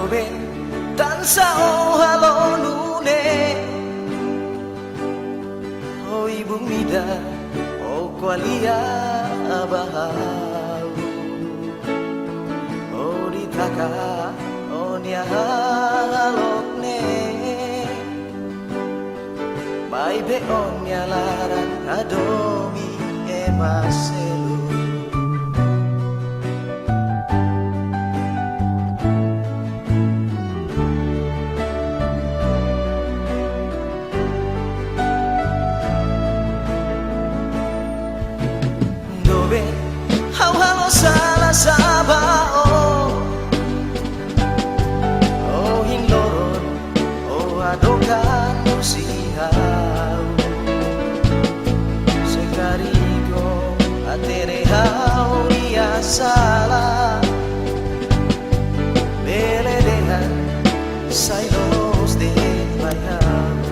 Dove tansah halonune o ibu mida o kualia bahau o ditaka o nia halokne mai be on nia laran adomi emaselu hau salah sabao oh hinloron oh adokan usihau sekarigo atere hau dia salah beledehan sailos de bayau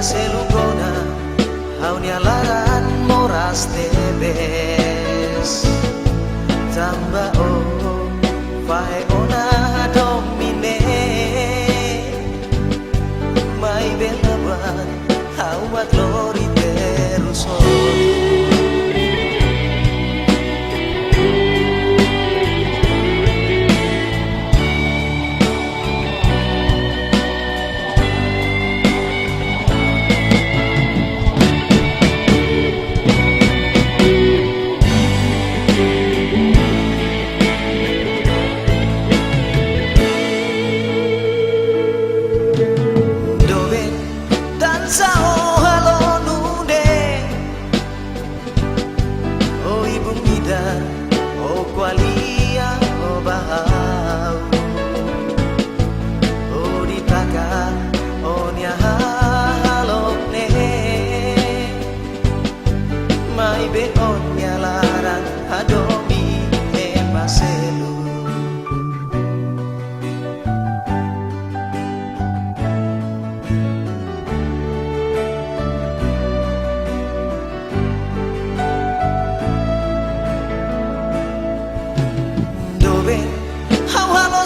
selugona haunia laran moras tebes tamba o fae ona domine mai belaban hawa glori teruso o kualia o bahau o ditaka o nia halokne mai be on nia larang adomi emaselu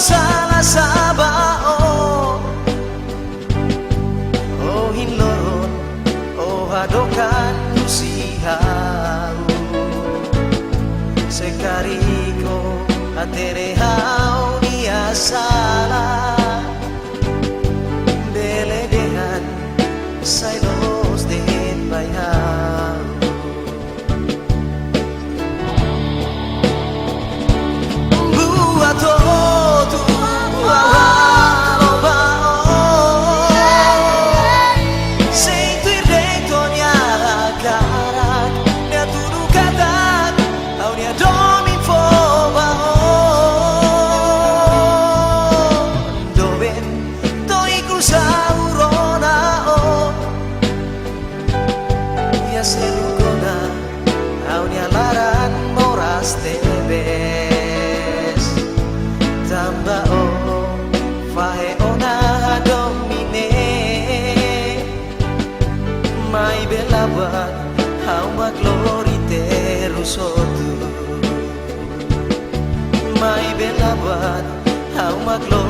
salah sabao oh hinloron oh adokan usihau sekariko atere hau dia salah beledehan sailos de bayau buat selugona haunia laran moras tebes tamba o fae ona domine mai belaban hauma glori terusotu mai belaban hauma glori